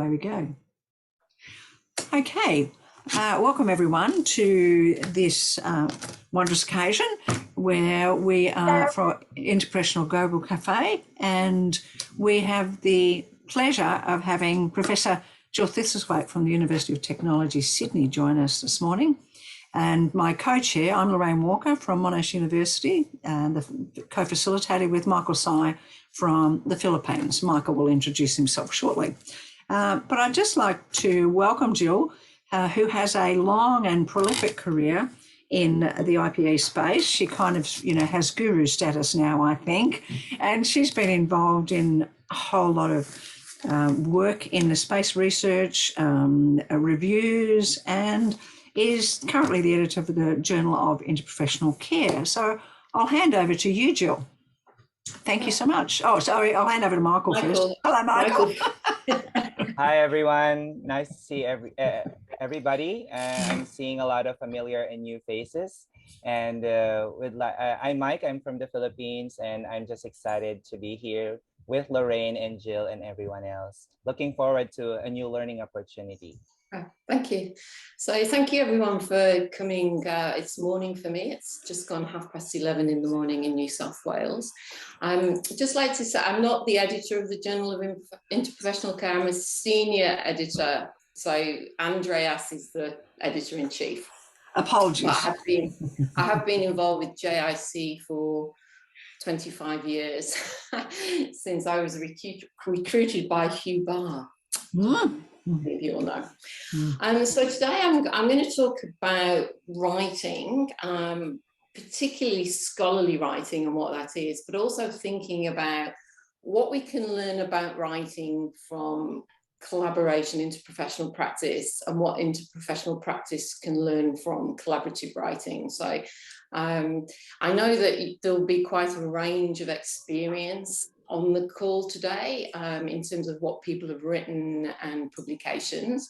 away we go. Okay, welcome everyone to this wondrous occasion where we are from Interprofessional.Global Cafe, and we have the pleasure of having Professor Jill Thistlethwaite from the University of Technology, Sydney, join us this morning. And my co-chair, I'm Lorraine Walker from Monash University, and the co-facilitator with Michael Sai from the Philippines. Michael will introduce himself shortly. But I'd just like to welcome Jill, who has a long and prolific career in the IPE space. She kind of, has guru status now, I think, and she's been involved in a whole lot of work in the space research, reviews, and is currently the editor of the Journal of Interprofessional Care. So I'll hand over to you, Jill. Thank you so much. Oh, sorry, I'll hand over to Michael first. Hello, Michael. Hi, everyone. Nice to see everybody. I'm seeing a lot of familiar and new faces. And I'm Mike. I'm from the Philippines, and I'm just excited to be here with Lorraine and Jill and everyone else. Looking forward to a new learning opportunity. Thank you. So thank you everyone for coming. It's morning for me. It's just gone 11:30 in the morning in New South Wales. Just like to say, I'm not the editor of the Journal of Interprofessional Care. I'm a senior editor. So Andreas is the editor-in-chief. Apologies. I have been involved with JIC for 25 years since I was recruited by Hugh Barr. If you all know. So today I'm going to talk about writing, particularly scholarly writing and what that is, but also thinking about what we can learn about writing from collaboration, interprofessional practice, and what interprofessional practice can learn from collaborative writing. So I know that there'll be quite a range of experience on the call today in terms of what people have written and publications.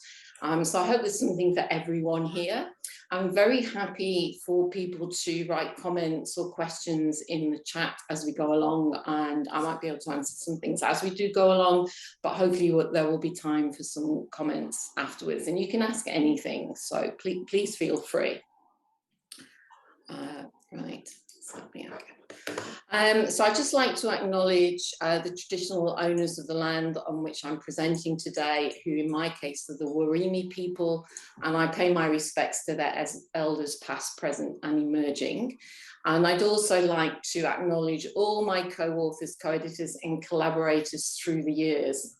So I hope there's something for everyone here. I'm very happy for people to write comments or questions in the chat as we go along, and I might be able to answer some things as we do go along, but hopefully there will be time for some comments afterwards, and you can ask anything, so please feel free. Right, so let me so I'd just like to acknowledge the traditional owners of the land on which I'm presenting today, who in my case are the Warimi people, and I pay my respects to their elders past, present and emerging. And I'd also like to acknowledge all my co-authors, co-editors and collaborators through the years.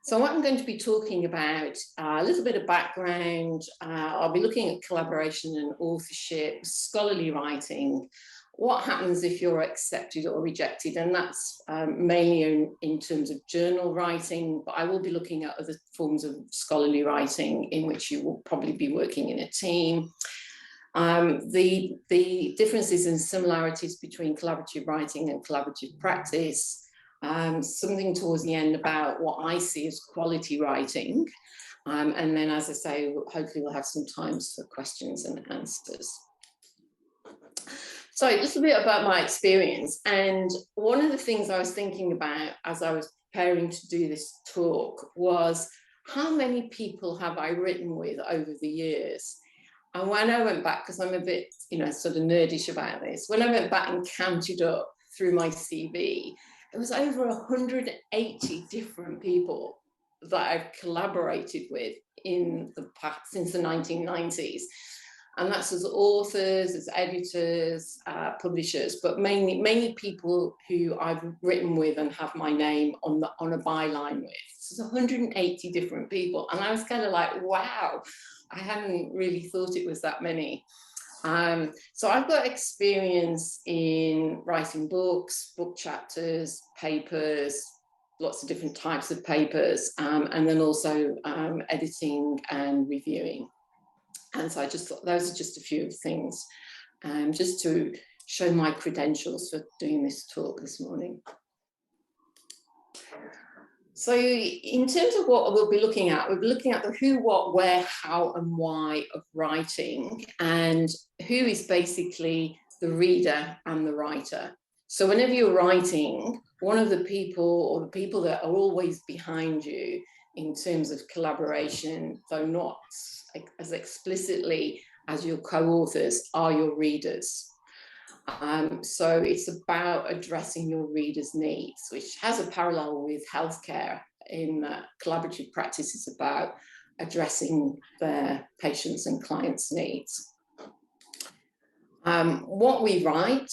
So what I'm going to be talking about, a little bit of background, I'll be looking at collaboration and authorship, scholarly writing, what happens if you're accepted or rejected, and that's mainly in terms of journal writing, but I will be looking at other forms of scholarly writing in which you will probably be working in a team. The differences and similarities between collaborative writing and collaborative practice, something towards the end about what I see as quality writing, and then, as I say, hopefully we'll have some time for questions and answers. So a little bit about my experience, and one of the things I was thinking about as I was preparing to do this talk was how many people have I written with over the years? And when I went back, because I'm a bit, sort of nerdish about this, when I went back and counted up through my CV, it was over 180 different people that I've collaborated with in the past, since the 1990s. And that's as authors, as editors, publishers, but mainly people who I've written with and have my name on a byline with. So it's 180 different people. And I was kind of like, wow, I hadn't really thought it was that many. So I've got experience in writing books, book chapters, papers, lots of different types of papers, and then also editing and reviewing. And so I just thought those are just a few of the things, just to show my credentials for doing this talk this morning. So in terms of what we'll be looking at the who, what, where, how and why of writing, and who is basically the reader and the writer. So whenever you're writing, one of the people or the people that are always behind you in terms of collaboration, though not as explicitly as your co-authors, are your readers. So it's about addressing your readers' needs, which has a parallel with healthcare in collaborative practice. Is about addressing their patients' and clients' needs. What we write,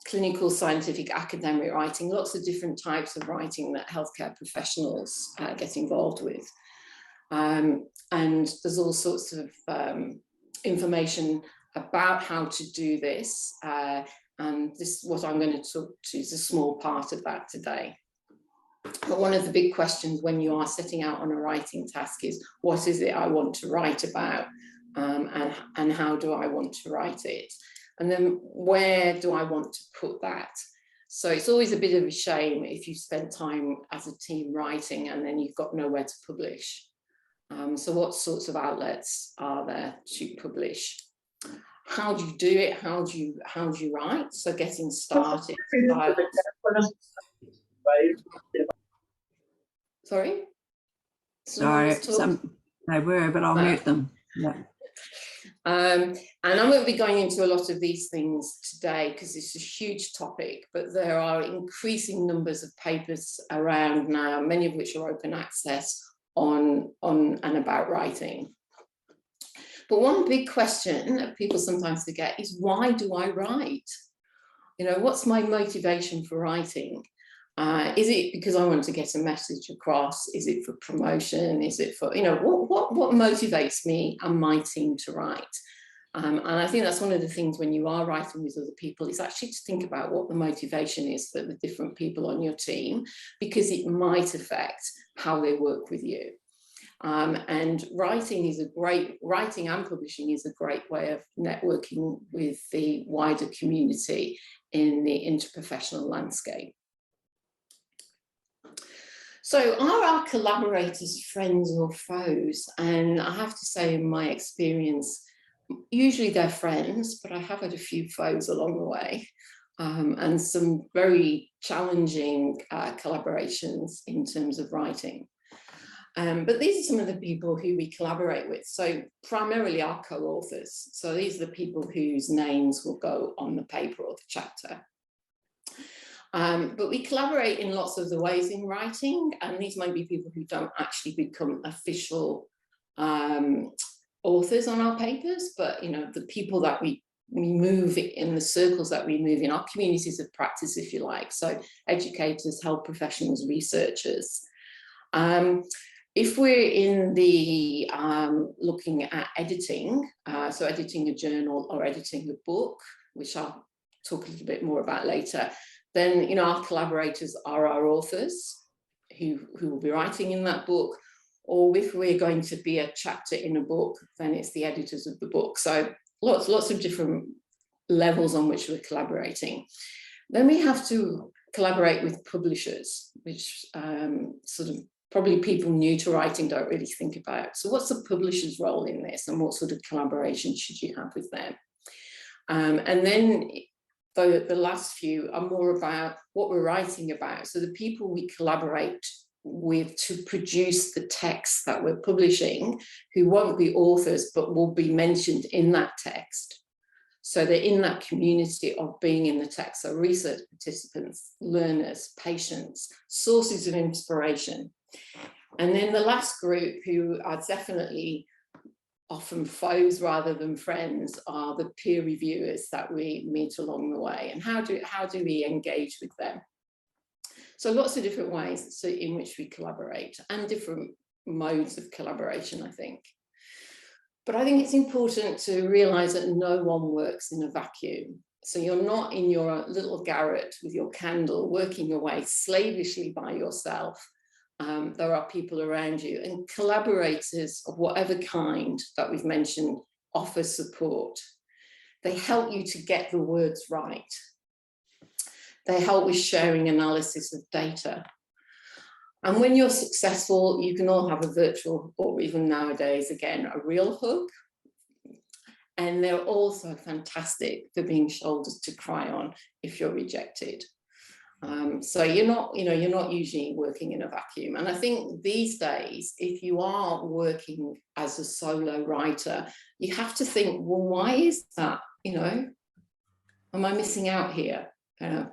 clinical, scientific, academic writing, lots of different types of writing that healthcare professionals get involved with. And there's all sorts of information about how to do this. And this is what I'm going to talk to, is a small part of that today. But one of the big questions when you are setting out on a writing task is, what is it I want to write about? And how do I want to write it? And then where do I want to put that? So it's always a bit of a shame if you spend time as a team writing and then you've got nowhere to publish. So what sorts of outlets are there to publish? How do you do it? How do you write? So getting started. Sorry? Sorry, they were, but I'll mute them. Yeah. And I'm going to be going into a lot of these things today because it's a huge topic, but there are increasing numbers of papers around now, many of which are open access on and about writing. But one big question that people sometimes forget is, why do I write? You know, what's my motivation for writing? Is it because I want to get a message across? Is it for promotion? Is it for, you know, what motivates me and my team to write? And I think that's one of the things when you are writing with other people, is actually to think about what the motivation is for the different people on your team, because it might affect how they work with you. And writing and publishing is a great way of networking with the wider community in the interprofessional landscape. So are our collaborators friends or foes? And I have to say, in my experience, usually they're friends, but I have had a few foes along the way, and some very challenging collaborations in terms of writing. But these are some of the people who we collaborate with. So primarily our co-authors. So these are the people whose names will go on the paper or the chapter. But we collaborate in lots of the ways in writing, and these might be people who don't actually become official authors on our papers, but you know, the people that we move in the circles that we move in, our communities of practice, if you like. So educators, health professionals, researchers. If we're in the looking at editing, so editing a journal or editing a book, which I'll talk a little bit more about later, then you know, our collaborators are our authors who will be writing in that book. Or if we're going to be a chapter in a book, then it's the editors of the book. So lots of different levels on which we're collaborating. Then we have to collaborate with publishers, which sort of probably people new to writing don't really think about. So what's the publisher's role in this, and what sort of collaboration should you have with them? And then the last few are more about what we're writing about. So the people we collaborate with to produce the text that we're publishing, who won't be authors but will be mentioned in that text. So they're in that community of being in the text. So research participants, learners, patients, sources of inspiration. And then the last group, who are definitely often foes rather than friends, are the peer reviewers that we meet along the way. And how do we engage with them? So lots of different ways in which we collaborate, and different modes of collaboration, I think. But I think it's important to realise that no one works in a vacuum. So you're not in your little garret with your candle working away slavishly by yourself. There are people around you, and collaborators of whatever kind that we've mentioned offer support. They help you to get the words right. They help with sharing analysis of data. And when you're successful, you can all have a virtual, or even nowadays, again, a real hug. And they're also fantastic for being shoulders to cry on if you're rejected. So you're not usually working in a vacuum. And I think these days, if you are working as a solo writer, you have to think, well, why is that? Am I missing out here? Now,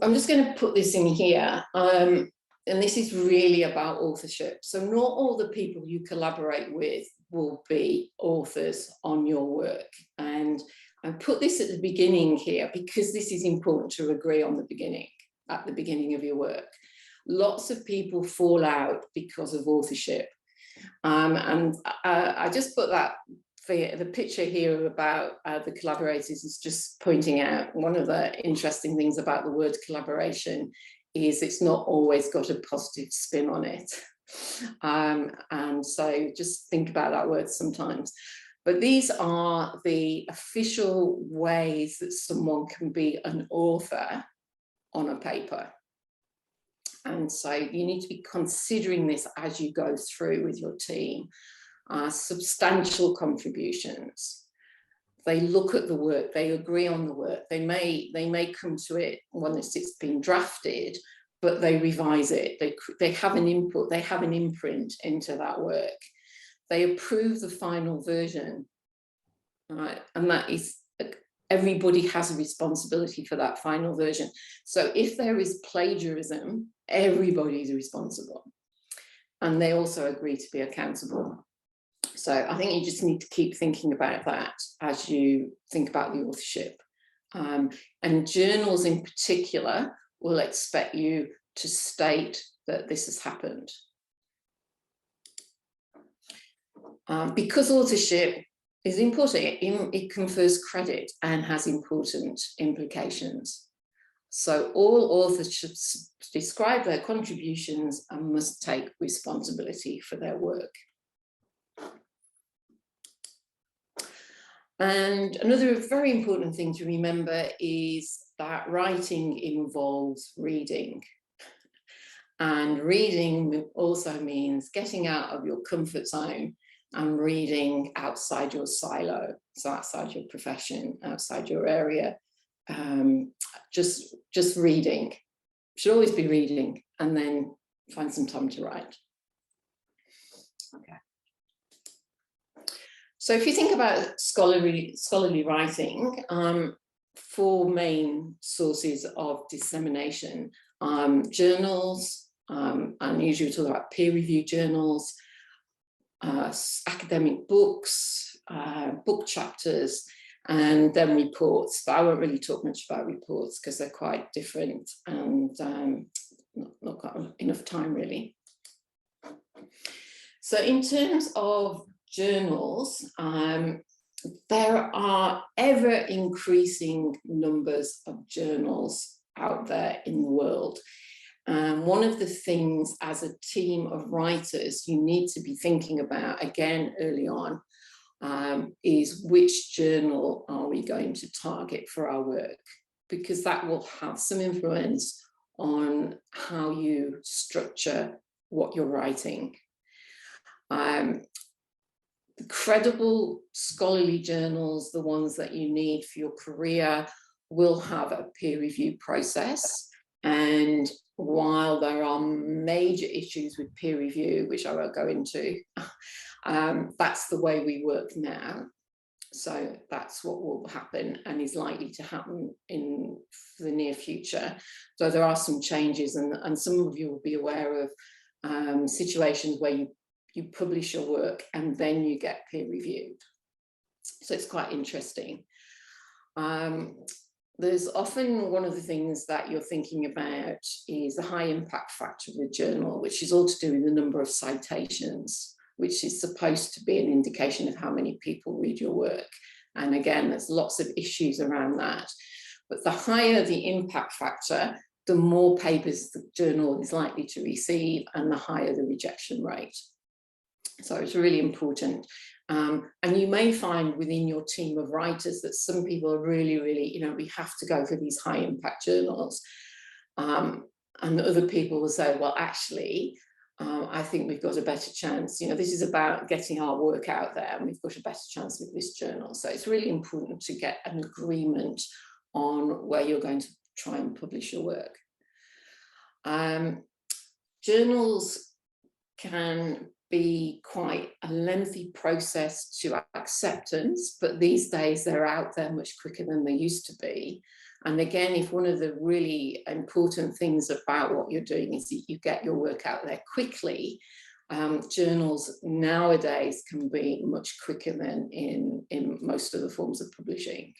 I'm just going to put this in here. And this is really about authorship. So not all the people you collaborate with will be authors on your work. And I put this at the beginning here because this is important to agree on at the beginning of your work. Lots of people fall out because of authorship. And I just put that for the picture here about the collaborators is just pointing out one of the interesting things about the word collaboration is it's not always got a positive spin on it. And so just think about that word sometimes. But these are the official ways that someone can be an author on a paper. And so you need to be considering this as you go through with your team. Substantial contributions. They look at the work, they agree on the work. They may come to it once it's been drafted, but they revise it. They have an input, they have an imprint into that work. They approve the final version, right? And that is, everybody has a responsibility for that final version. So if there is plagiarism, everybody's responsible. And they also agree to be accountable. So I think you just need to keep thinking about that as you think about the authorship. And journals in particular will expect you to state that this has happened. Because authorship is important, it confers credit and has important implications. So all authors should describe their contributions and must take responsibility for their work. And another very important thing to remember is that writing involves reading. And reading also means getting out of your comfort zone and reading outside your silo, so outside your profession, outside your area. Just reading. Should always be reading, and then find some time to write. Okay. So if you think about scholarly writing, four main sources of dissemination: journals, and usually we talk about peer-reviewed journals, academic books, book chapters, and then reports. But I won't really talk much about reports because they're quite different and not got enough time really. So in terms of journals, there are ever increasing numbers of journals out there in the world. One of the things as a team of writers you need to be thinking about, again early on, is which journal are we going to target for our work, because that will have some influence on how you structure what you're writing. The credible scholarly journals, the ones that you need for your career, will have a peer review process. And while there are major issues with peer review, which I won't go into, that's the way we work now. So that's what will happen and is likely to happen in the near future. So there are some changes, and some of you will be aware of situations where you publish your work and then you get peer reviewed. So it's quite interesting. There's often one of the things that you're thinking about is the high impact factor of the journal, which is all to do with the number of citations, which is supposed to be an indication of how many people read your work. And again, there's lots of issues around that. But the higher the impact factor, the more papers the journal is likely to receive and the higher the rejection rate. So it's really important. And you may find within your team of writers that some people are really, we have to go for these high impact journals. And other people will say, well, actually, I think we've got a better chance. You know, this is about getting our work out there, and we've got a better chance with this journal. So it's really important to get an agreement on where you're going to try and publish your work. Journals can be quite a lengthy process to acceptance, but these days they're out there much quicker than they used to be. And again, if one of the really important things about what you're doing is that you get your work out there quickly, journals nowadays can be much quicker than in most of the forms of publishing.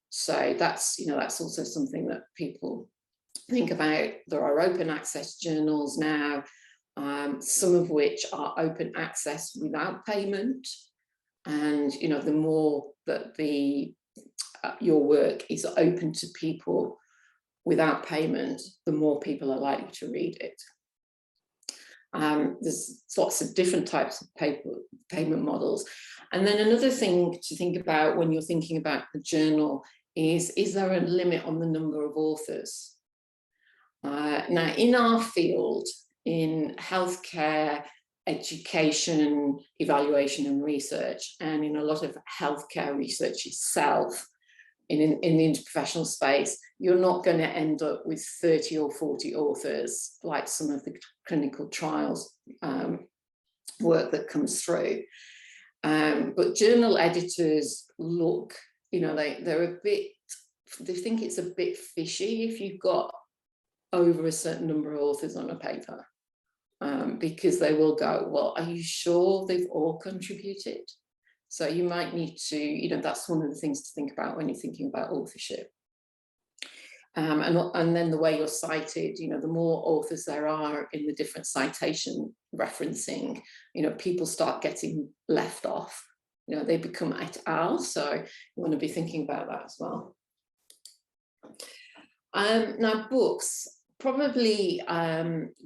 So that's, you know, that's also something that people think about. There are open access journals now, some of which are open access without payment. And, you know, the more that your work is open to people without payment, the more people are likely to read it. There's lots of different types of payment models. And then another thing to think about when you're thinking about the journal is there a limit on the number of authors? Now, in our field, in healthcare, education, evaluation and research, and in a lot of healthcare research itself, in the interprofessional space, you're not going to end up with 30 or 40 authors like some of the clinical trials work that comes through. But journal editors look, you know, they think it's a bit fishy if you've got over a certain number of authors on a paper, because they will go, well, are you sure they've all contributed? So you might need to, you know, that's one of the things to think about when you're thinking about authorship. And then the way you're cited, you know, the more authors there are in the different citation referencing, you know, people start getting left off, you know, they become et al. So you want to be thinking about that as well. Now, books. Probably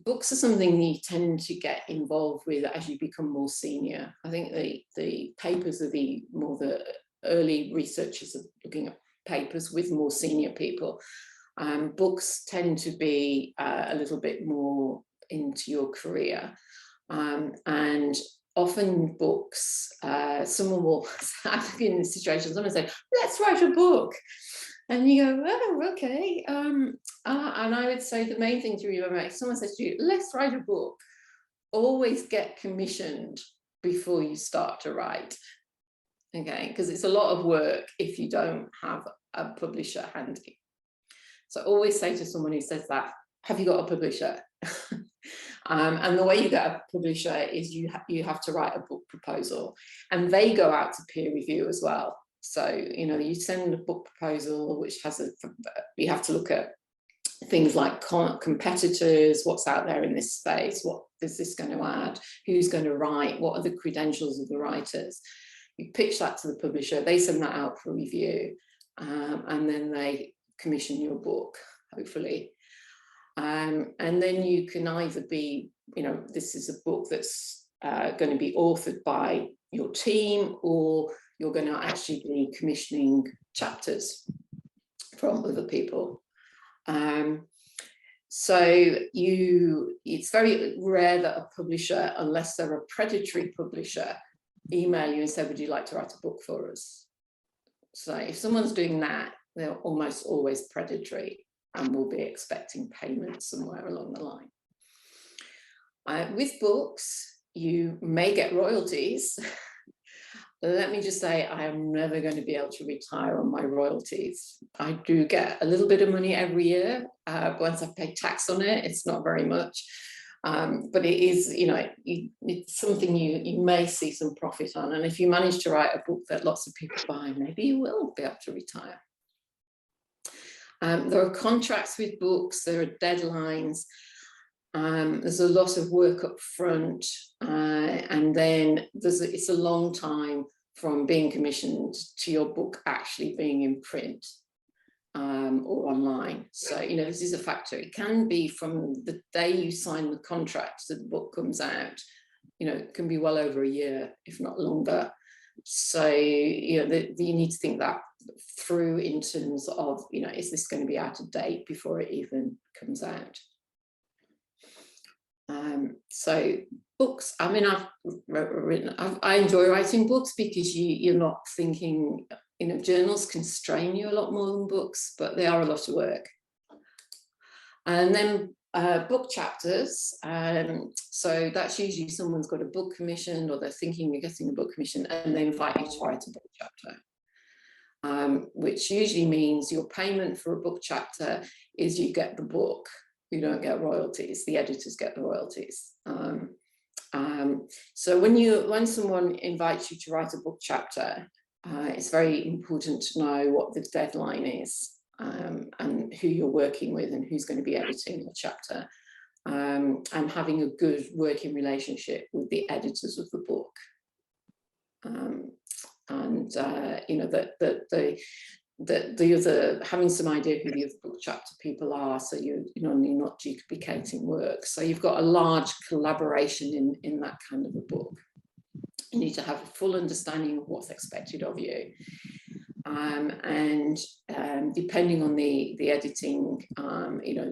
books are something you tend to get involved with as you become more senior. I think the papers are the early researchers are looking at papers with more senior people. Books tend to be a little bit more into your career. And often books, someone will, I've been in a situation, someone say, let's write a book. And you go, oh, okay. And I would say the main thing to remember, if someone says to you, let's write a book, always get commissioned before you start to write. Okay, because it's a lot of work if you don't have a publisher handy. So always say to someone who says that, have you got a publisher? And the way you get a publisher is you have to write a book proposal, and they go out to peer review as well. So, you know, you send a book proposal, which has you have to look at things like competitors, what's out there in this space, what is this going to add, who's going to write, what are the credentials of the writers. You pitch that to the publisher, they send that out for review, and then they commission your book, hopefully. And then you can either be, you know, this is a book that's going to be authored by your team, or you're going to actually be commissioning chapters from other people. So it's very rare that a publisher, unless they're a predatory publisher, email you and say, would you like to write a book for us? So if someone's doing that, they're almost always predatory and will be expecting payment somewhere along the line. With books, you may get royalties. Let me just say, I am never going to be able to retire on my royalties. I do get a little bit of money every year. Once I've paid tax on it, it's not very much. But it is, you know, it's something you may see some profit on. And if you manage to write a book that lots of people buy, maybe you will be able to retire. There are contracts with books, there are deadlines. There's a lot of work up front, and then it's a long time from being commissioned to your book actually being in print or online. So, you know, this is a factor. It can be from the day you sign the contract to the book comes out, you know, it can be well over a year, if not longer. So, you know, you need to think that through in terms of, you know, is this going to be out of date before it even comes out? So books, I mean, I enjoy writing books because you're not thinking, you know, journals can strain you a lot more than books, but they are a lot of work. And then book chapters. So that's usually someone's got a book commissioned, or they're thinking of getting a book commission, and they invite you to write a book chapter, which usually means your payment for a book chapter is you get the book. You don't get royalties. The editors get the royalties. So when someone invites you to write a book chapter, it's very important to know what the deadline is, and who you're working with and who's going to be editing the chapter, and having a good working relationship with the editors of the book. You know, the other, having some idea who the other book chapter people are, so you're not duplicating work. So you've got a large collaboration in that kind of a book. You need to have a full understanding of what's expected of you. Depending on the editing, you know,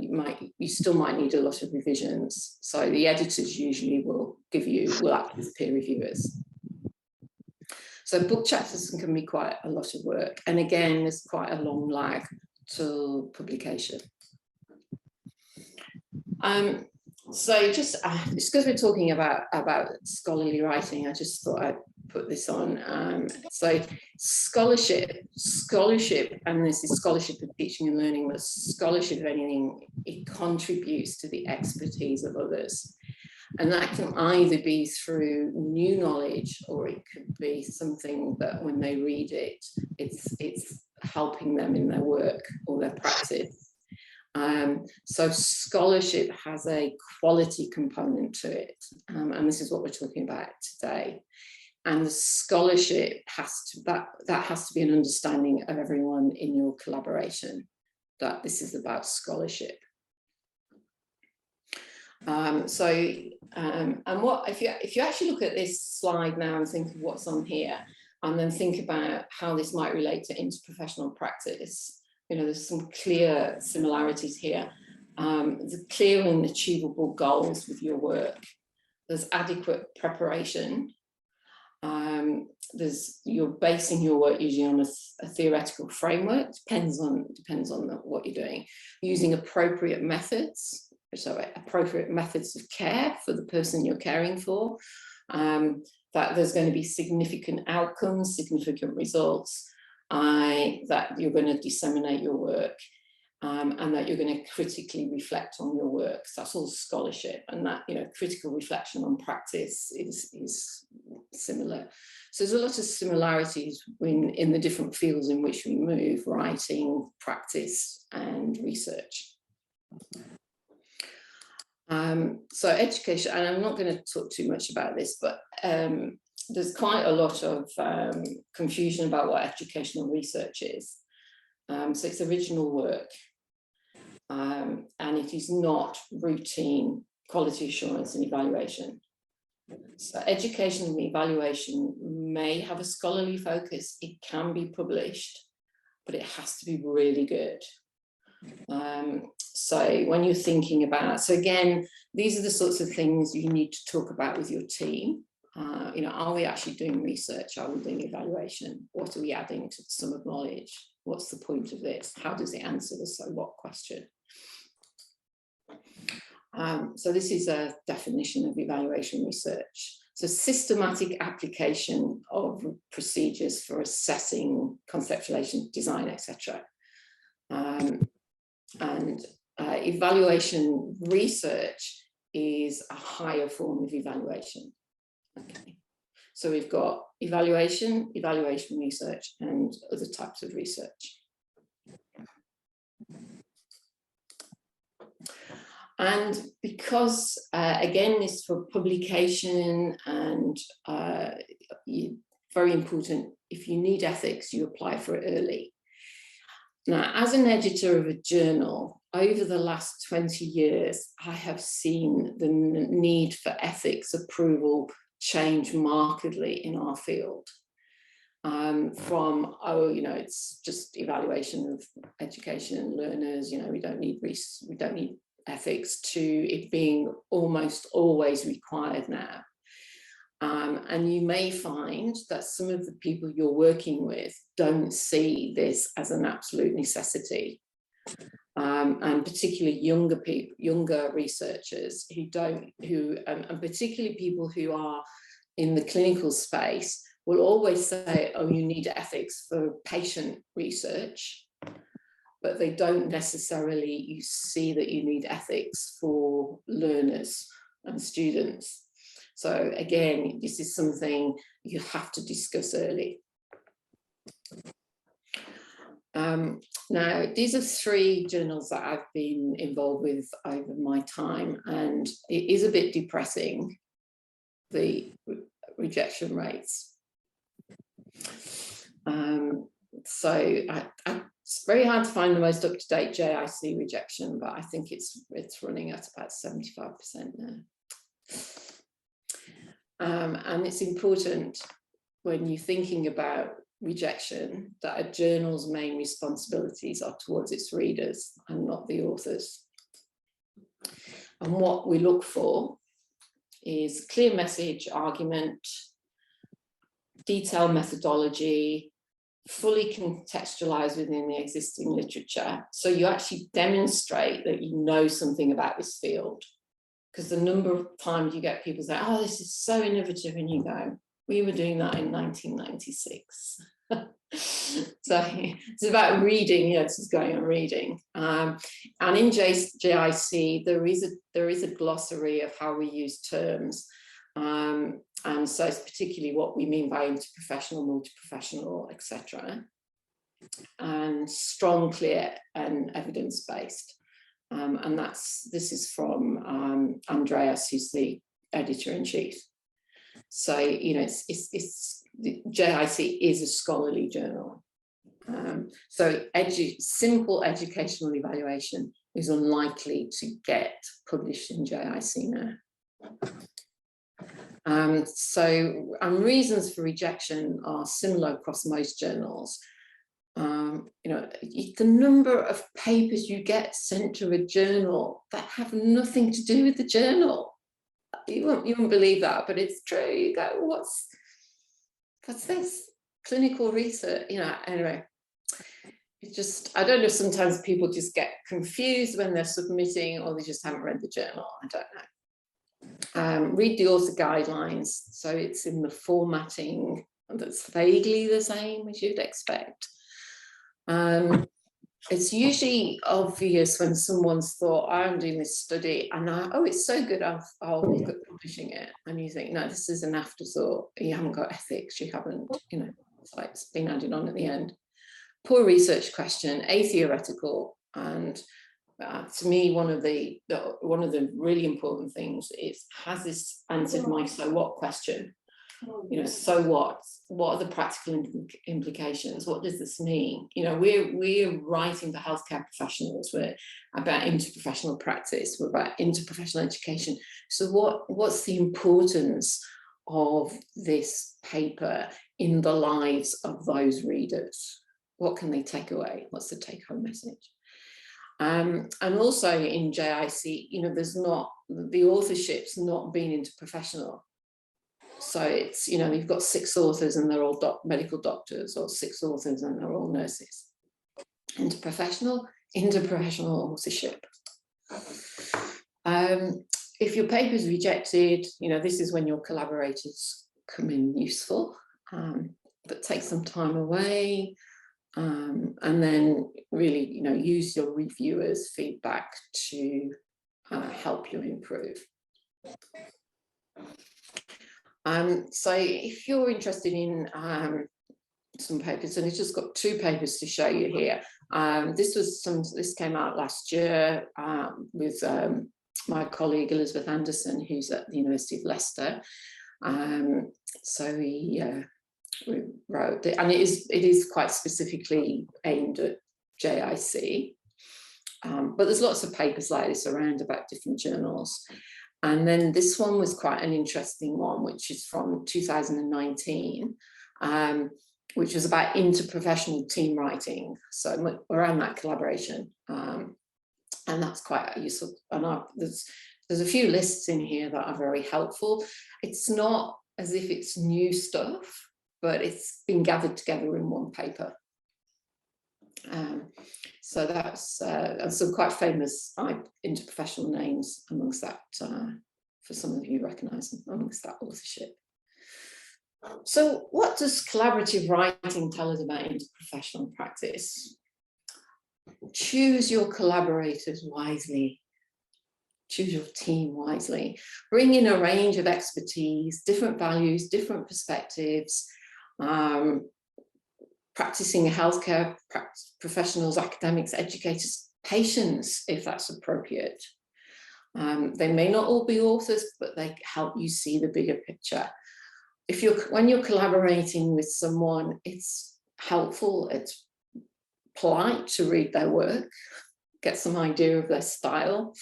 you still might need a lot of revisions. So the editors usually will act as peer reviewers. So book chapters can be quite a lot of work. And again, there's quite a long lag till publication. So just because we're talking about scholarly writing, I just thought I'd put this on. So scholarship, and this is scholarship of teaching and learning, but scholarship of anything, it contributes to the expertise of others. And that can either be through new knowledge, or it could be something that when they read it, it's helping them in their work or their practice. So scholarship has a quality component to it, and this is what we're talking about today. And the scholarship has to be an understanding of everyone in your collaboration, that this is about scholarship. And what if you actually look at this slide now and think of what's on here, and then think about how this might relate to interprofessional practice, you know, there's some clear similarities here. There's clear and achievable goals with your work. There's adequate preparation. You're basing your work usually on a theoretical framework. Depends on what you're doing. Using appropriate methods. So appropriate methods of care for the person you're caring for, that there's going to be significant outcomes, significant results, that you're going to disseminate your work, and that you're going to critically reflect on your work. So that's all scholarship, and that, you know, critical reflection on practice is similar. So there's a lot of similarities in the different fields in which we move: writing, practice, and research. So education, and I'm not going to talk too much about this, but there's quite a lot of confusion about what educational research is. So it's original work, and it is not routine quality assurance and evaluation. So education and evaluation may have a scholarly focus. It can be published, but it has to be really good. So when you're thinking about, so again, these are the sorts of things you need to talk about with your team. You know, are we actually doing research? Are we doing evaluation? What are we adding to the sum of knowledge? What's the point of this? How does it answer the so what question? So this is a definition of evaluation research. So systematic application of procedures for assessing conceptualization, design, etc. Evaluation research is a higher form of evaluation. Okay, so we've got evaluation research, and other types of research. And because, again, this for publication, and very important, if you need ethics, you apply for it early. Now, as an editor of a journal, over the last 20 years, I have seen the need for ethics approval change markedly in our field. From, oh, you know, it's just evaluation of education and learners, you know, we don't need ethics to it being almost always required now. And you may find that some of the people you're working with don't see this as an absolute necessity. And particularly younger people, younger researchers and particularly people who are in the clinical space will always say, oh, you need ethics for patient research, but they don't necessarily see that you need ethics for learners and students. So again, this is something you have to discuss early. Now, these are 3 journals that I've been involved with over my time, and it is a bit depressing, the rejection rates. So it's very hard to find the most up-to-date JIC rejection, but I think it's running at about 75% now. And it's important when you're thinking about rejection that a journal's main responsibilities are towards its readers and not the authors. And what we look for is clear message, argument, detailed methodology, fully contextualized within the existing literature. So you actually demonstrate that you know something about this field. Because the number of times you get people say, oh, this is so innovative, and you go, we were doing that in 1996. So it's about reading, it's just going on reading. And in JIC, there is a glossary of how we use terms. And so it's particularly what we mean by interprofessional, multi-professional, etc. And strong, clear, and evidence-based. And this is from Andreas, who's the editor-in-chief. So, JIC is a scholarly journal. So simple educational evaluation is unlikely to get published in JIC now. And reasons for rejection are similar across most journals. The number of papers you get sent to a journal that have nothing to do with the journal. You won't believe that, but it's true. You go, what's this? Clinical research, anyway. It's just, I don't know if sometimes people just get confused when they're submitting, or they just haven't read the journal. I don't know. Read the author guidelines. So it's in the formatting that's vaguely the same as you'd expect. It's usually obvious when someone's thought, I'm doing this study, and it's so good, I'll look at publishing it. And you think, no, this is an afterthought. You haven't got ethics. You haven't, it's been added on at the end. Poor research question, atheoretical, and to me, one of the really important things is, has this answered my so what question? So what? What are the practical implications? What does this mean? We're writing for healthcare professionals. We're about interprofessional practice. We're about interprofessional education. So what's the importance of this paper in the lives of those readers? What can they take away? What's the take-home message? And also in JIC, the authorship's not been interprofessional. So it's, you've got 6 authors and they're all medical doctors, or 6 authors and they're all nurses. Interprofessional authorship. If your paper is rejected, this is when your collaborators come in useful, but take some time away, and then really, use your reviewers' feedback to help you improve. So if you're interested in some papers, and it's just got 2 papers to show you here. This came out last year with my colleague Elizabeth Anderson, who's at the University of Leicester. So we wrote it, and it is quite specifically aimed at JIC. But there's lots of papers like this around about different journals. And then this one was quite an interesting one, which is from 2019, which was about interprofessional team writing. So around that collaboration. And that's quite useful. And there's a few lists in here that are very helpful. It's not as if it's new stuff, but it's been gathered together in one paper. So that's some quite famous interprofessional names amongst that, for some of you recognise them, amongst that authorship. So what does collaborative writing tell us about interprofessional practice? Choose your collaborators wisely. Choose your team wisely. Bring in a range of expertise, different values, different perspectives. Practicing healthcare professionals, academics, educators, patients, if that's appropriate. They may not all be authors, but they help you see the bigger picture. When you're collaborating with someone, it's helpful, it's polite to read their work, get some idea of their style.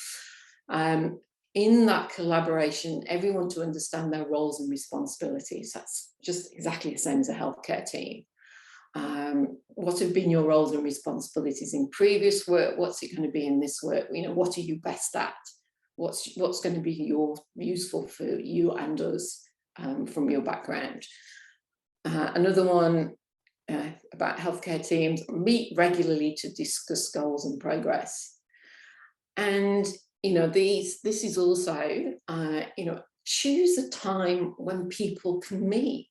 In that collaboration, everyone to understand their roles and responsibilities. That's just exactly the same as a healthcare team. What have been your roles and responsibilities in previous work? What's it going to be in this work? You know, what are you best at? What's going to be useful for you and us from your background? Another one about healthcare teams: meet regularly to discuss goals and progress. And you know, this is also you know, choose a time when people can meet.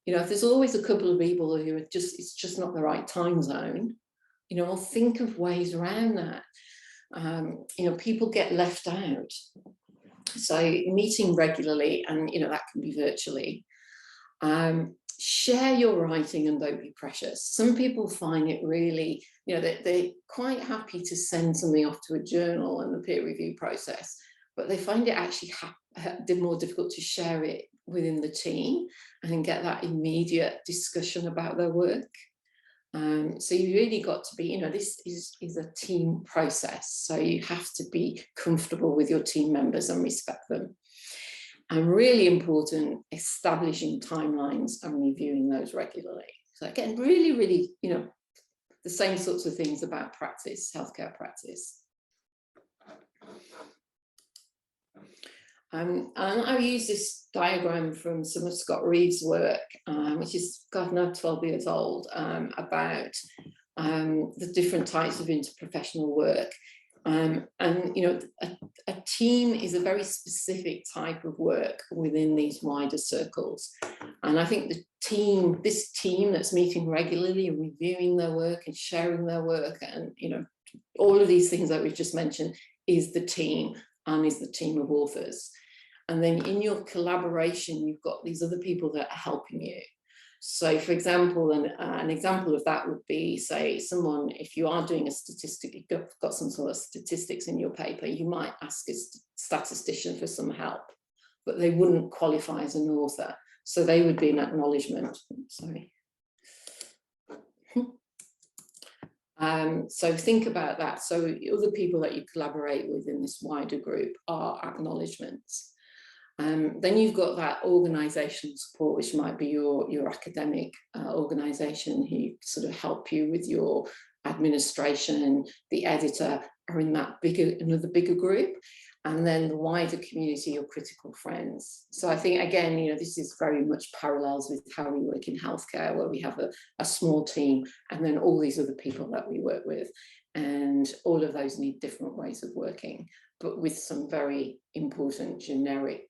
You know, if there's always a couple of people who are it's just not the right time zone, you know, I'll think of ways around that. You know, people get left out. So meeting regularly, and, you know, that can be virtually. Share your writing and don't be precious. Some people find it really, you know, they're quite happy to send something off to a journal and the peer review process, but they find it actually more difficult to share it within the team and get that immediate discussion about their work. So you really got to be, you know, this is a team process, so you have to be comfortable with your team members and respect them. And really important, establishing timelines and reviewing those regularly. So again, really, you know, the same sorts of things about practice, healthcare practice. And I use this diagram from some of Scott Reeves' work, which is, God, now 12 years old, about the different types of interprofessional work. And, you know, a team is a very specific type of work within these wider circles. And I think this team that's meeting regularly and reviewing their work and sharing their work and, you know, all of these things that we've just mentioned is the team, and is the team of authors. And then in your collaboration, you've got these other people that are helping you. So for example, an example of that would be, say, someone, if you are doing a statistic, you've got some sort of statistics in your paper, you might ask a statistician for some help, but they wouldn't qualify as an author. So they would be an acknowledgement. Sorry. So think about that. So other people that you collaborate with in this wider group are acknowledgements. Then you've got that organisational support, which might be your academic organisation who sort of help you with your administration. The editor are in that another bigger group, and then the wider community, your critical friends. So I think, again, you know, this is very much parallels with how we work in healthcare, where we have a small team and then all these other people that we work with, and all of those need different ways of working, but with some very important generic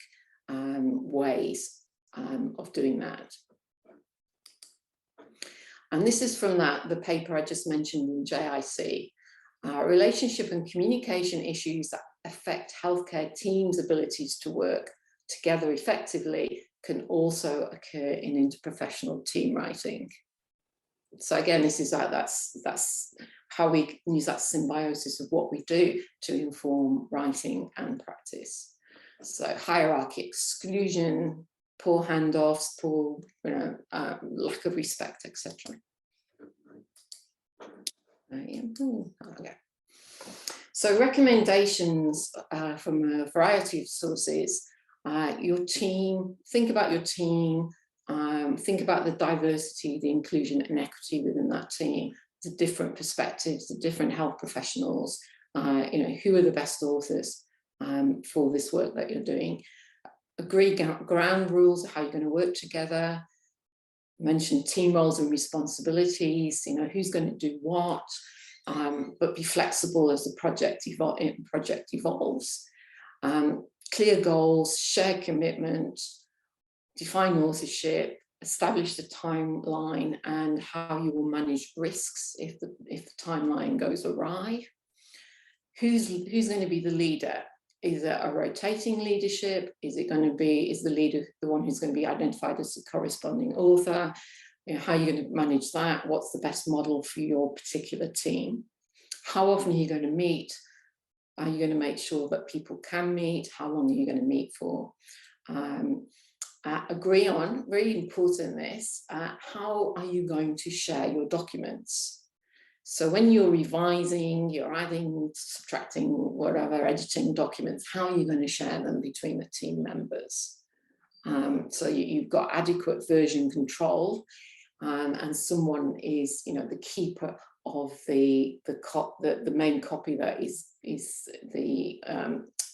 ways of doing that. And this is from the paper I just mentioned in JIC. Relationship and communication issues that affect healthcare teams' abilities to work together effectively can also occur in interprofessional team writing. So again, this is that's how we use that symbiosis of what we do to inform writing and practice. So hierarchy, exclusion, poor handoffs, poor, you know, lack of respect, etc. Okay. So recommendations from a variety of sources. Your team, think about your team, think about the diversity, the inclusion and equity within that team, the different perspectives, the different health professionals, who are the best authors for this work that you're doing. Agree ground rules of how you're going to work together. Mention team roles and responsibilities, who's going to do what, but be flexible as the project evolves. Clear goals, share commitment, define authorship, establish the timeline and how you will manage risks if the timeline goes awry. Who's going to be the leader? Is it a rotating leadership? Is the leader the one who's going to be identified as the corresponding author? How are you going to manage that? What's the best model for your particular team? How often are you going to meet? Are you going to make sure that people can meet? How long are you going to meet for? Agree on, really important this, how are you going to share your documents? So when you're revising, you're adding, subtracting, whatever, editing documents, how are you going to share them between the team members? So you've got adequate version control, and someone is, the keeper of the main copy that is the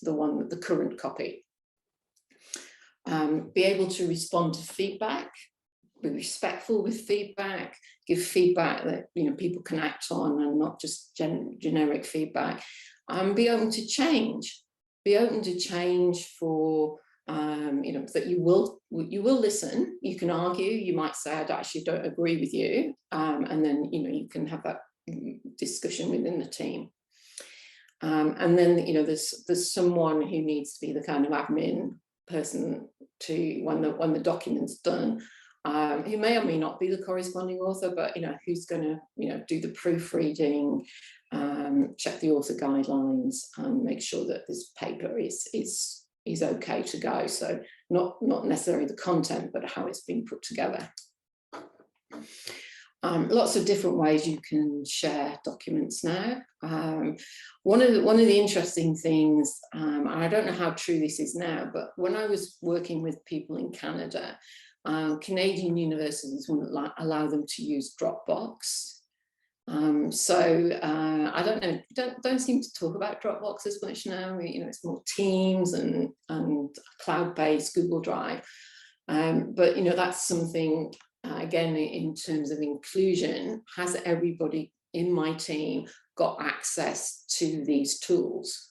one, the current copy. Be able to respond to feedback, be respectful with feedback, give feedback that people can act on and not just generic feedback. Be open to change. Be open to change for that you will listen. You can argue. You might say, I actually don't agree with you, and then you can have that discussion within the team. And then there's someone who needs to be the kind of admin person to when the document's done, who may or may not be the corresponding author, but who's going to do the proofreading, check the author guidelines, and make sure that this paper is okay to go. So not necessarily the content, but how it's been put together. Lots of different ways you can share documents now. One of the interesting things, and I don't know how true this is now, but when I was working with people in Canada, Canadian universities wouldn't allow them to use Dropbox. So I don't know, don't seem to talk about Dropbox as much now. It's more Teams and cloud-based Google Drive. But that's something. Again, in terms of inclusion, has everybody in my team got access to these tools,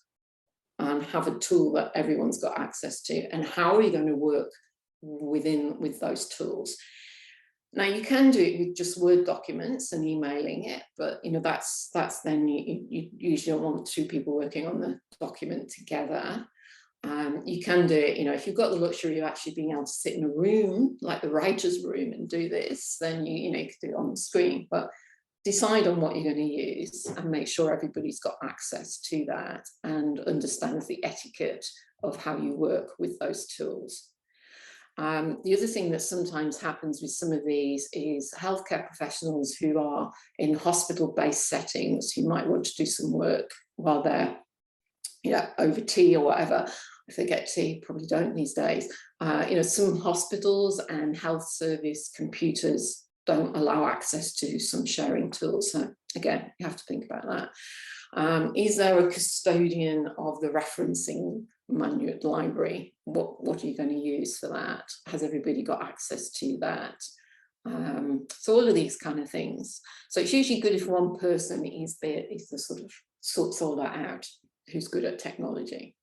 and have a tool that everyone's got access to, and how are you going to work with those tools? Now, you can do it with just Word documents and emailing it, but that's then you usually want two people working on the document together. You can do it, if you've got the luxury of actually being able to sit in a room, like the writer's room, and do this, then you can do it on the screen, but decide on what you're going to use and make sure everybody's got access to that and understands the etiquette of how you work with those tools. The other thing that sometimes happens with some of these is healthcare professionals who are in hospital-based settings who might want to do some work while they're over tea or whatever. If they get tea, probably don't these days. Some hospitals and health service computers don't allow access to some sharing tools. So again, you have to think about that. Is there a custodian of the referencing manual library? What are you going to use for that? Has everybody got access to that? So all of these kind of things. So it's usually good if one person is the sort of sorts all that out, who's good at technology.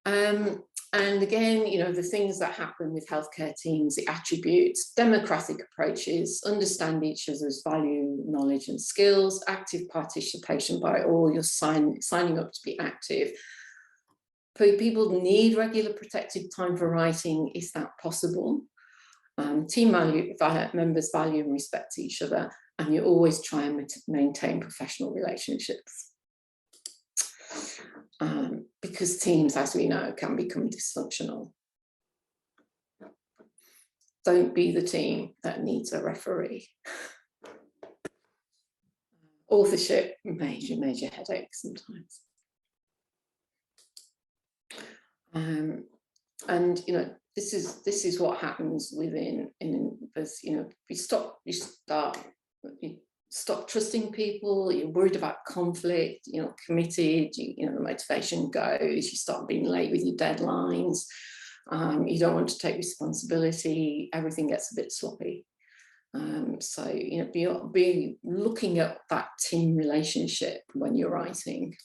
And again, the things that happen with healthcare teams, the attributes, democratic approaches, understand each other's value, knowledge and skills, active participation by all, you're signing up to be active. People need regular protected time for writing. Is that possible? Team members value and respect each other, and you always try and maintain professional relationships. Because teams, as we know, can become dysfunctional. Don't be the team that needs a referee. Authorship, major headache sometimes. And this is what happens within. You stop trusting people, you're worried about conflict, you're not committed, you know, the motivation goes, you start being late with your deadlines, you don't want to take responsibility, everything gets a bit sloppy. So, you know, be looking at that team relationship when you're writing.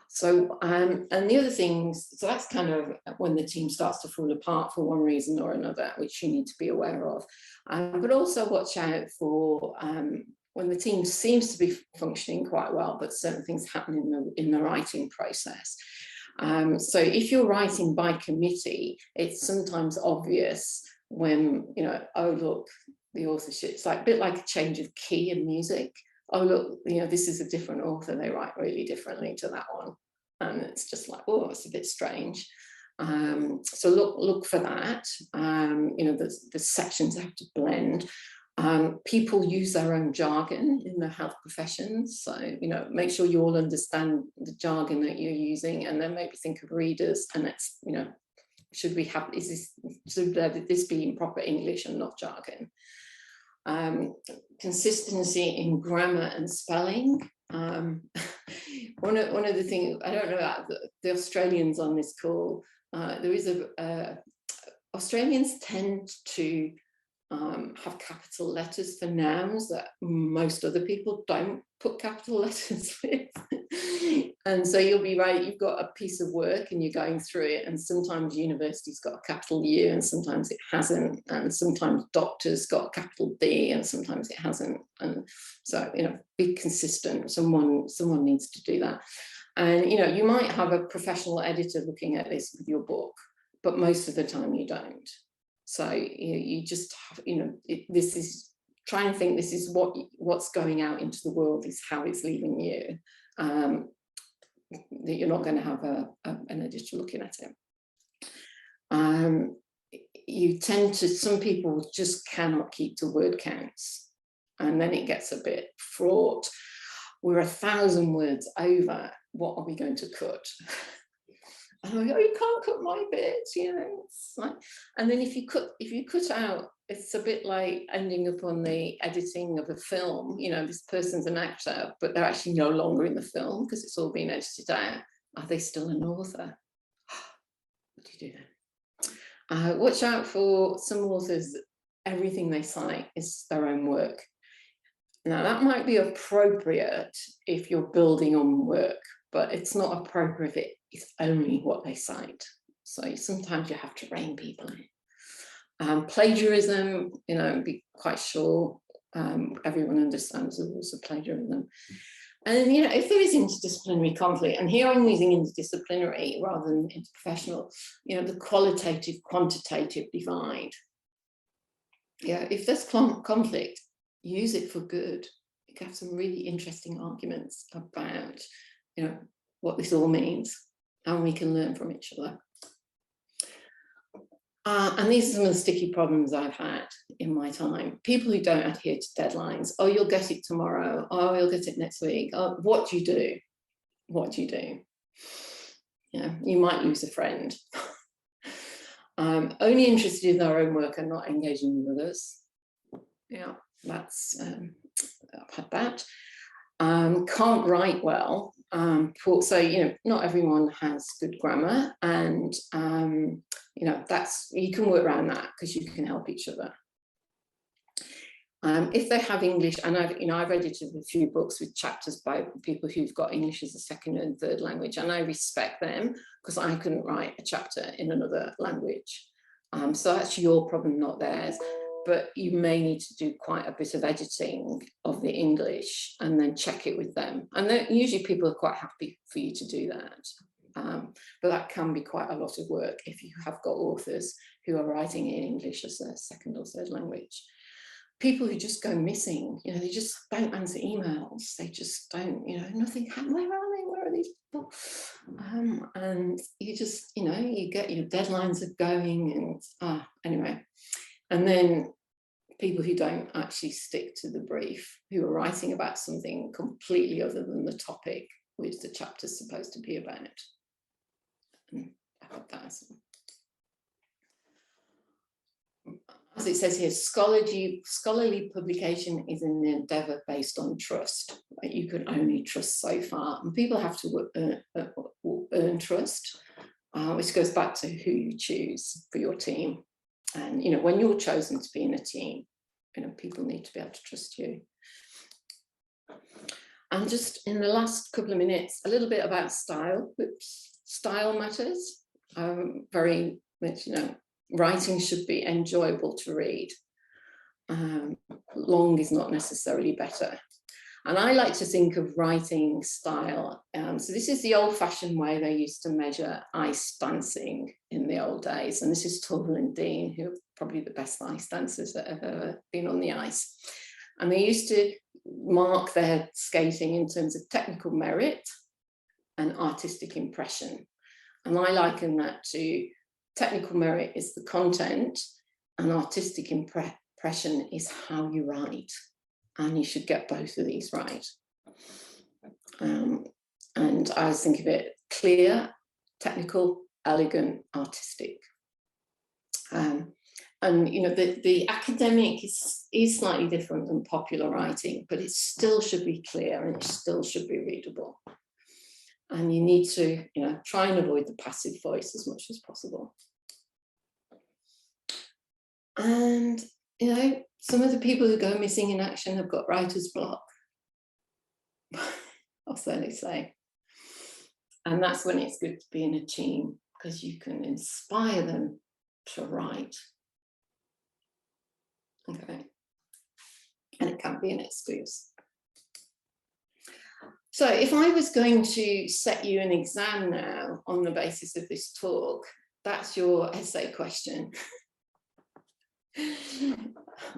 So, and the other things, so that's kind of when the team starts to fall apart for one reason or another, which you need to be aware of. But also watch out for when the team seems to be functioning quite well, but certain things happen in the writing process. So if you're writing by committee, it's sometimes obvious when, you know, oh, look, the authorship, it's like a bit like a change of key in music. Oh, look, you know, this is a different author, they write really differently to that one. And it's just like, oh, it's a bit strange. So look for that. You know, the sections have to blend. People use their own jargon in the health professions. So, you know, make sure you all understand the jargon that you're using, and then maybe think of readers, and it's, you know, should this be in proper English and not jargon? Consistency in grammar and spelling. One of the things, I don't know about the Australians on this call, there is Australians tend to have capital letters for nouns that most other people don't put capital letters with. And so you'll be right, you've got a piece of work and you're going through it, and sometimes university's got a capital U and sometimes it hasn't, and sometimes doctors got a capital D and sometimes it hasn't. And so, you know, be consistent. Someone needs to do that. And, you know, you might have a professional editor looking at this with your book, but most of the time you don't. So you just have, you know, this is, try and think this is what's going out into the world is how it's leaving you. That you're not going to have an editor looking at it. You tend to, some people just cannot keep to word counts, and then it gets a bit fraught. We're 1,000 words over. What are we going to cut? And I go, you can't cut my bit, you know. It's like, and then if you cut out, it's a bit like ending up on the editing of a film. You know, this person's an actor, but they're actually no longer in the film because it's all been edited out. Are they still an author? What do you do then? Watch out for some authors, everything they cite is their own work. Now, that might be appropriate if you're building on work, but it's not appropriate if it's only what they cite. So sometimes you have to rein people in. Plagiarism, you know, be quite sure everyone understands the rules of plagiarism. And, you know, if there is interdisciplinary conflict, and here I'm using interdisciplinary rather than interprofessional, you know, the qualitative, quantitative divide. Yeah, if there's conflict, use it for good. You can have some really interesting arguments about, you know, what this all means, and we can learn from each other. And these are some of the sticky problems I've had in my time. People who don't adhere to deadlines. Oh, you'll get it tomorrow. Oh, you'll get it next week. Oh, what do you do? What do you do? Yeah, you might lose a friend. Only interested in their own work and not engaging with others. Yeah, that's, I've had that. Can't write well. So, you know, not everyone has good grammar, and you know, that's, you can work around that because you can help each other. If they have English, and I've edited a few books with chapters by people who've got English as a second and third language, and I respect them because I couldn't write a chapter in another language. So that's your problem, not theirs. But you may need to do quite a bit of editing of the English and then check it with them. And usually people are quite happy for you to do that. But that can be quite a lot of work if you have got authors who are writing in English as a second or third language. People who just go missing, you know, they just don't answer emails. They just don't, you know, nothing happened. Where are they? Where are these people? And you just, you know, you get your deadlines are going, and anyway. And then people who don't actually stick to the brief, who are writing about something completely other than the topic which the chapter is supposed to be about. And I hope that as well. as it says here, scholarly publication is an endeavour based on trust. You can only trust so far, and people have to earn trust, which goes back to who you choose for your team. And when you're chosen to be in a team, people need to be able to trust you. And just in the last couple of minutes, a little bit about style. Oops. Style matters very much. Writing should be enjoyable to read. Long is not necessarily better. And I like to think of writing style. So this is the old-fashioned way they used to measure ice dancing in the old days. And this is Tubble and Dean, who are probably the best ice dancers that have ever been on the ice. And they used to mark their skating in terms of technical merit and artistic impression. And I liken that to technical merit is the content, and artistic impression is how you write. And you should get both of these right. And I was thinking of it clear, technical, elegant, artistic. And the academic is slightly different than popular writing, but it still should be clear and it still should be readable. And you need to try and avoid the passive voice as much as possible. And some of the people who go missing in action have got writer's block, or so they say. And that's when it's good to be in a team, because you can inspire them to write. Okay. And it can't be an excuse. So if I was going to set you an exam now on the basis of this talk, that's your essay question.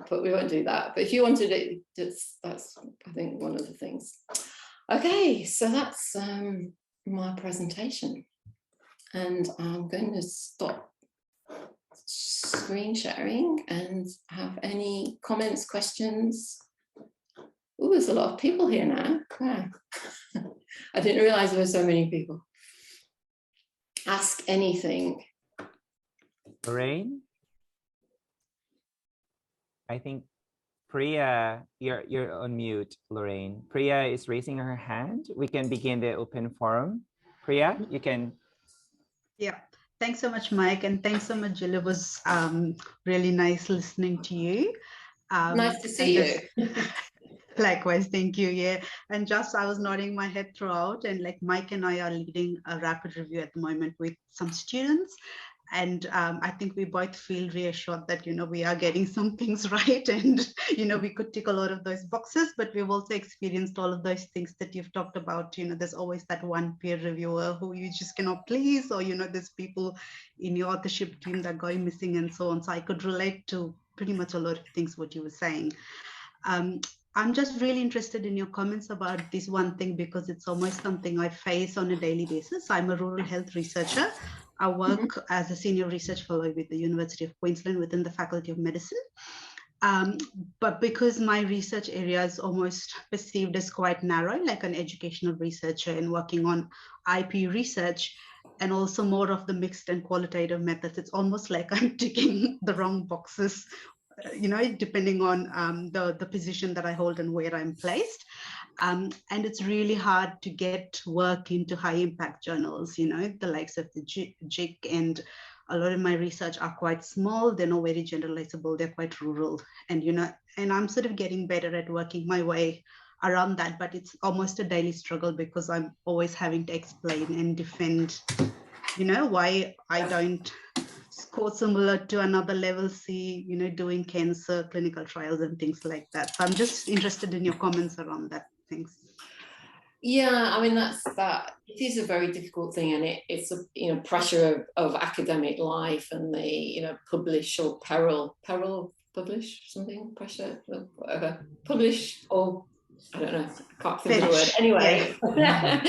But we won't do that. But if you wanted it, that's I think one of the things. Okay, so that's my presentation, and I'm going to stop screen sharing and have any comments, questions. Oh, there's a lot of people here now. Wow. I didn't realize there were so many people. Ask anything. Lorraine? I think Priya, you're on mute, Lorraine. Priya is raising her hand. We can begin the open forum. Priya, you can. Yeah, thanks so much, Mike, and thanks so much, Jill. It was really nice listening to you. Nice to see you. Likewise, thank you. Yeah, and just I was nodding my head throughout, and like Mike and I are leading a rapid review at the moment with some students. And I think we both feel reassured that, we are getting some things right, and, we could tick a lot of those boxes, but we've also experienced all of those things that you've talked about. There's always that one peer reviewer who you just cannot please, or, there's people in your authorship team that go missing and so on. So I could relate to pretty much a lot of things what you were saying. I'm just really interested in your comments about this one thing, because it's almost something I face on a daily basis. I'm a rural health researcher. I work as a senior research fellow with the University of Queensland within the Faculty of Medicine. But because my research area is almost perceived as quite narrow, like an educational researcher and working on IP research, and also more of the mixed and qualitative methods, it's almost like I'm ticking the wrong boxes, depending on the position that I hold and where I'm placed. And it's really hard to get work into high impact journals, the likes of the JIC, and a lot of my research are quite small. They're not very generalizable. They're quite rural, and, and I'm sort of getting better at working my way around that, but it's almost a daily struggle, because I'm always having to explain and defend, why I don't score similar to another level C, doing cancer clinical trials and things like that. So I'm just interested in your comments around that. Thanks. Yeah, I mean, that it is a very difficult thing, and it's a pressure of academic life, and the publish or publish something, pressure, whatever, publish, or I don't know, I can't think of the word anyway. Yeah.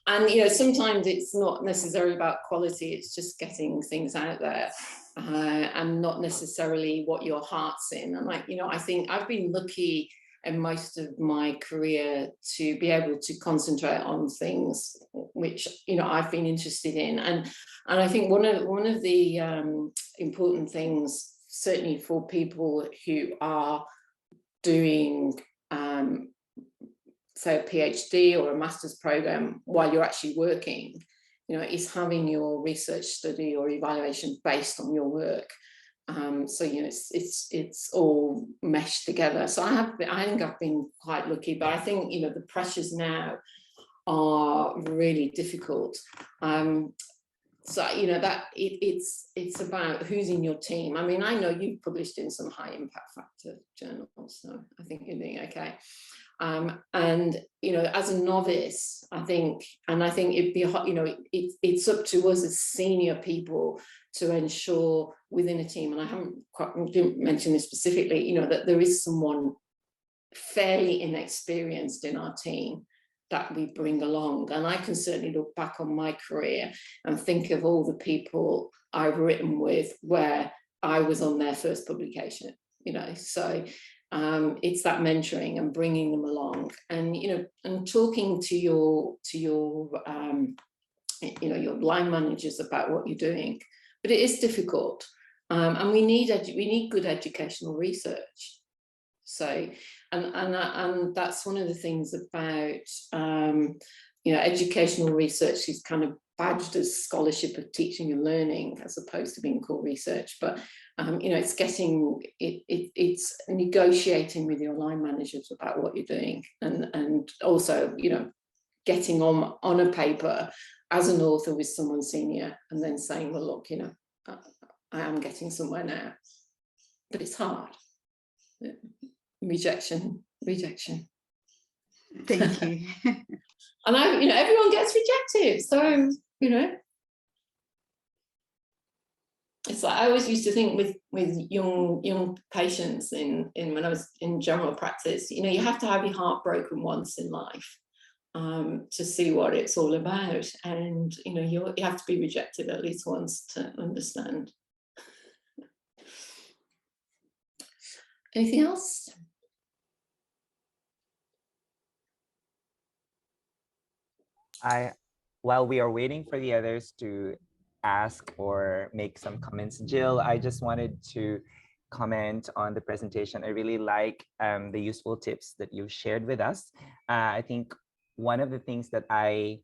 And sometimes it's not necessarily about quality, it's just getting things out there, and not necessarily what your heart's in. And I think I've been lucky in most of my career to be able to concentrate on things which I've been interested in, and I think one of the important things certainly for people who are doing, say, a PhD or a master's program while you're actually working, is having your research study or evaluation based on your work. So it's all meshed together. So I think I've been quite lucky, but I think the pressures now are really difficult. So that it's about who's in your team. I mean, I know you've published in some high impact factor journals, so I think you're doing okay. And as a novice, I think it'd be it's up to us as senior people to ensure within a team, and I didn't mention this specifically, that there is someone fairly inexperienced in our team that we bring along. And I can certainly look back on my career and think of all the people I've written with where I was on their first publication, so it's that mentoring and bringing them along, and and talking to your line managers about what you're doing. But it is difficult, and we need good educational research. So, and that's one of the things about educational research is kind of badged as scholarship of teaching and learning as opposed to being core research. But it's negotiating with your line managers about what you're doing, and also getting on a paper as an author with someone senior, and then saying, well, look, I am getting somewhere now, but it's hard. Rejection. Thank you. And everyone gets rejected, so it's like I always used to think with young patients in when I was in general practice, you have to have your heart broken once in life to see what it's all about, and you have to be rejected at least once to understand. Anything else? While we are waiting for the others to ask or make some comments, Jill, I just wanted to comment on the presentation. I really like the useful tips that you shared with us. I think one of the things that I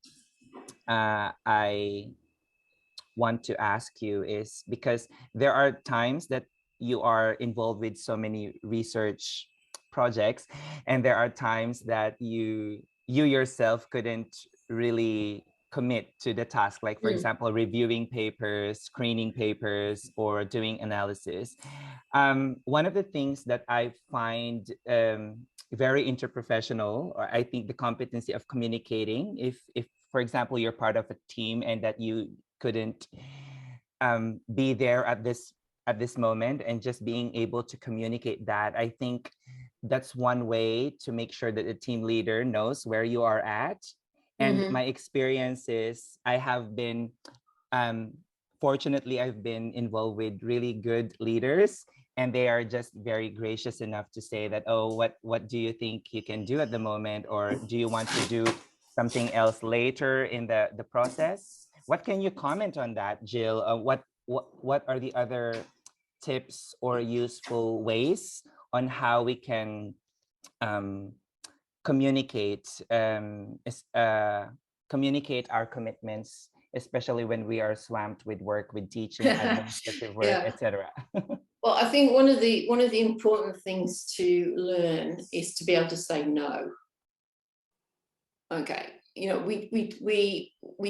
want to ask you is, because there are times that you are involved with so many research projects, and there are times that you yourself couldn't really commit to the task, like for example, reviewing papers, screening papers, or doing analysis. One of the things that I find very interprofessional, or I think the competency of communicating, if for example you're part of a team and that you couldn't be there at this moment, and just being able to communicate that, I think that's one way to make sure that the team leader knows where you are at. And my experience is I have been, fortunately, I've been involved with really good leaders, and they are just very gracious enough to say that, oh, what do you think you can do at the moment? Or do you want to do something else later in the process? What can you comment on that, Jill? What are the other tips or useful ways on how we can communicate our commitments, especially when we are swamped with work, with teaching, administrative work, etc. Well, I think one of the important things to learn is to be able to say no. Okay, we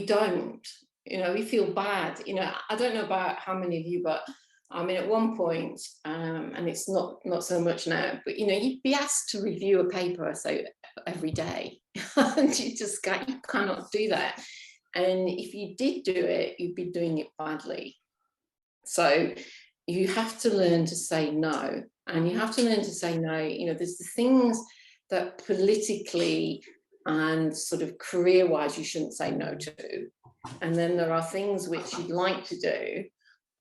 don't. We feel bad. I don't know about how many of you, but I mean, at one point, and it's not so much now, but you'd be asked to review a paper, say, every day, and you cannot do that. And if you did do it, you'd be doing it badly. So you have to learn to say no, and you have to learn to say no. There's the things that politically and sort of career-wise you shouldn't say no to, and then there are things which you'd like to do.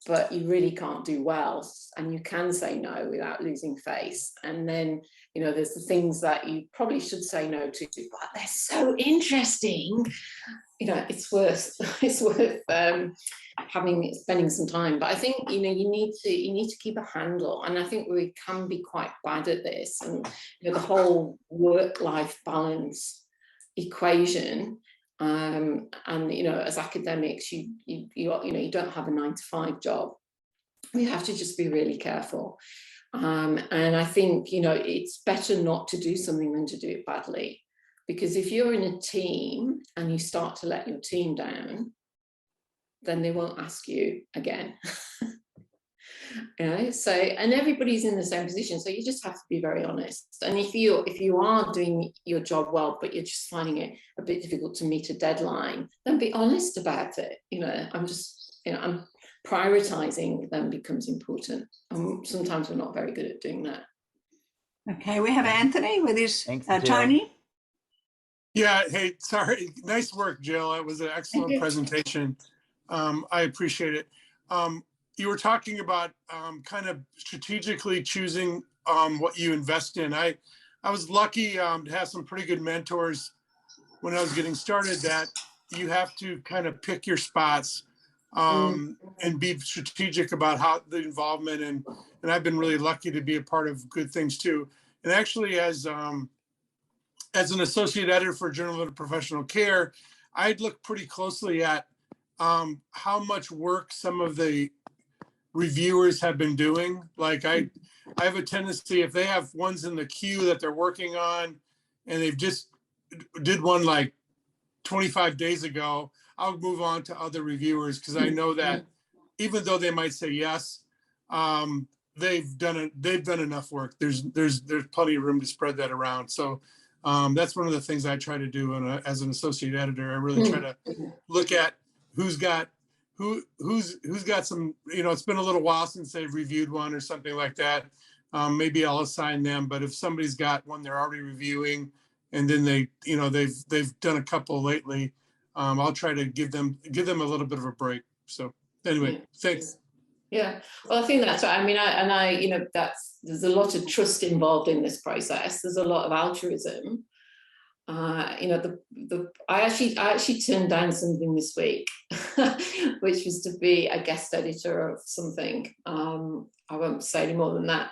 but you really can't do well, and you can say no without losing face. And then, you know, there's the things that you probably should say no to, but they're so interesting, you know, it's worth spending some time. But I think, you know, you need to keep a handle, and I think we can be quite bad at this. And you know, the whole work-life balance equation. And you know, as academics, you don't have a 9-to-5 job. We have to just be really careful. And I think, you know, it's better not to do something than to do it badly, because if you're in a team and you start to let your team down, then they won't ask you again. You know, so, and everybody's in the same position, so you just have to be very honest. And if you are doing your job well, but you're just finding it a bit difficult to meet a deadline, then be honest about it. You know, I'm prioritizing then becomes important, and sometimes we're not very good at doing that. Okay, we have Anthony with his Thanks, Jill. Tony. Yeah, hey, sorry. Nice work, Jill. It was an excellent presentation. I appreciate it. You were talking about kind of strategically choosing what you invest in. I was lucky to have some pretty good mentors when I was getting started, that you have to kind of pick your spots and be strategic about how the involvement, and I've been really lucky to be a part of good things too. And actually, as an associate editor for Journal of Professional Care, I'd look pretty closely at how much work some of the reviewers have been doing. Like I have a tendency, if they have ones in the queue that they're working on and they've just did one like 25 days ago, I'll move on to other reviewers, because I know that even though they might say yes, they've done enough work. There's plenty of room to spread that around. So that's one of the things I try to do as an associate editor. I really try to look at who's got some, you know, it's been a little while since they've reviewed one or something like that. Maybe I'll assign them, but if somebody's got one they're already reviewing and then they've done a couple lately, I'll try to give them a little bit of a break. So anyway, thanks. Yeah, well, I think that's right. I mean, I you know, there's a lot of trust involved in this process. There's a lot of altruism. You know, I actually turned down something this week, which was to be a guest editor of something. I won't say any more than that.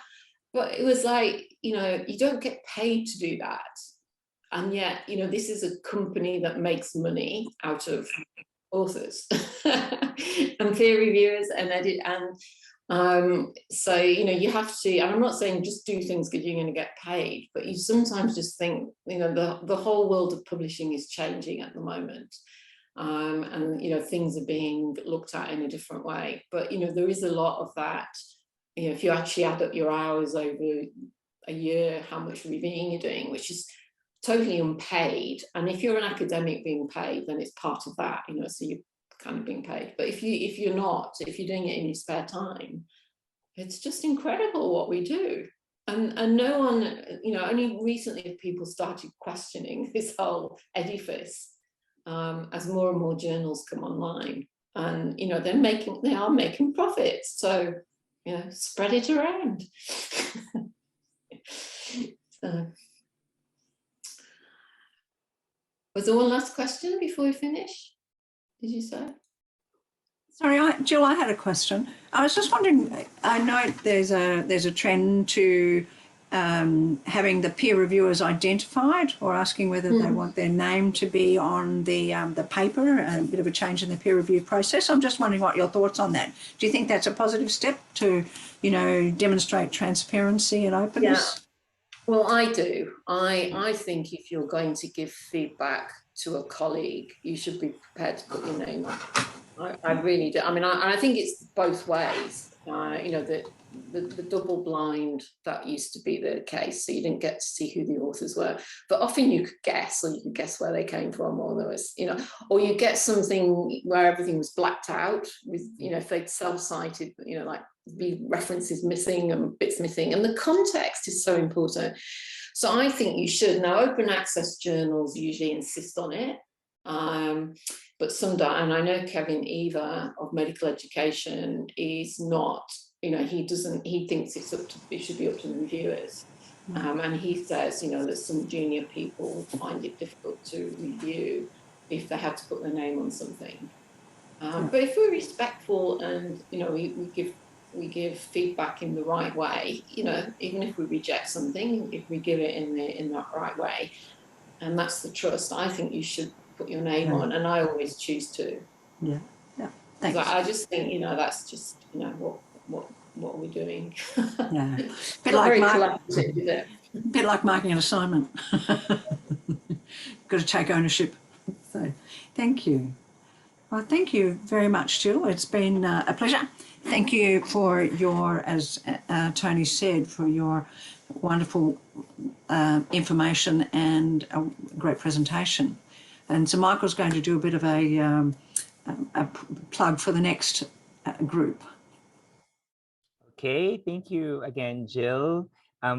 But it was like, you know, you don't get paid to do that. And yet, you know, this is a company that makes money out of authors and peer reviewers and edit. And so, you know, you have to, and I'm not saying just do things because you're going to get paid, but you sometimes just think, you know, the whole world of publishing is changing at the moment. And, you know, things are being looked at in a different way. But, you know, there is a lot of that. You know, if you actually add up your hours over a year, how much reviewing you're doing, which is totally unpaid. And if you're an academic being paid, then it's part of that, you know, so you're kind of being paid. But if you're not, if you're doing it in your spare time, it's just incredible what we do. And no one, you know, only recently have people started questioning this whole edifice as more and more journals come online. And, you know, they are making profits. So, you know, spread it around. So. Was there one last question before we finish? Did you say? Sorry, Jill, I had a question. I was just wondering, I know there's a trend to having the peer reviewers identified, or asking whether they want their name to be on the paper, a bit of a change in the peer review process. I'm just wondering what your thoughts on that. Do you think that's a positive step to, you know, demonstrate transparency and openness? Yeah. Well, I do. I think if you're going to give feedback to a colleague, you should be prepared to put your name on. I really do. I mean, I think it's both ways. You know, the double blind, that used to be the case, so you didn't get to see who the authors were. But often you could guess, or you could guess where they came from, or there was, you know, or you get something where everything was blacked out with, you know, if they'd self-cited, you know, like be references missing and bits missing, and the context is so important. So I think you should. Now, open access journals usually insist on it. but some don't. And I know Kevin Eva of medical education is not, you know, he thinks it should be up to the reviewers. And he says, you know, that some junior people find it difficult to review if they have to put their name on something. But if we're respectful and, you know, we give feedback in the right way, you know, even if we reject something, if we give it in that right way, and that's the trust, I think you should put your name on, and I always choose to. Yeah. Thanks. I just think, you know, that's just, you know, what are we doing? Yeah. Bit like marking an assignment. Got to take ownership. So, thank you. Well, thank you very much, Jill. It's been a pleasure. Thank you for your, as Tony said, for your wonderful information and a great presentation. And so Michael's going to do a bit of a plug for the next group. Okay, thank you again, Jill.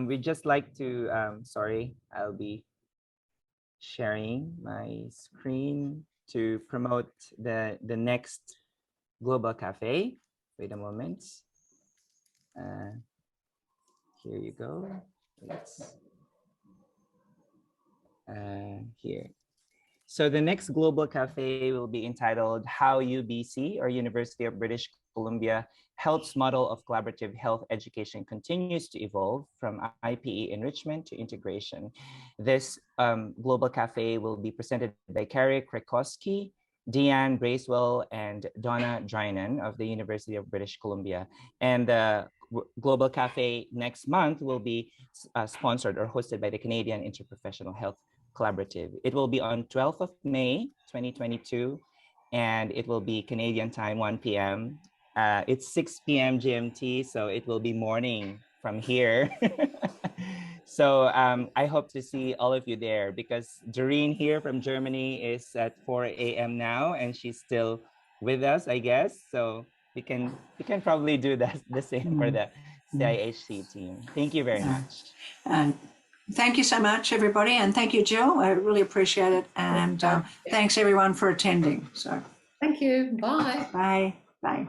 We'd just like to, sorry, I'll be sharing my screen to promote the next Global Cafe. Wait a moment. Here you go. Let's, here. So the next Global Cafe will be entitled How UBC, or University of British Columbia, Health's model of collaborative health education continues to evolve from IPE enrichment to integration. This Global Cafe will be presented by Carrie Krakowski, Deanne Bracewell, and Donna Drinan of the University of British Columbia. And the Global Cafe next month will be sponsored or hosted by the Canadian Interprofessional Health Collaborative. It will be on 12th of May, 2022, and it will be Canadian time, 1 p.m. It's 6 p.m. GMT, so it will be morning from here. So I hope to see all of you there, because Doreen here from Germany is at 4 a.m. now, and she's still with us, I guess. So we can probably do the same for the CIHC team. Thank you very much. Thank you so much, everybody, and thank you, Jill. I really appreciate it, and thanks everyone for attending. So, thank you. Bye. Bye. Bye.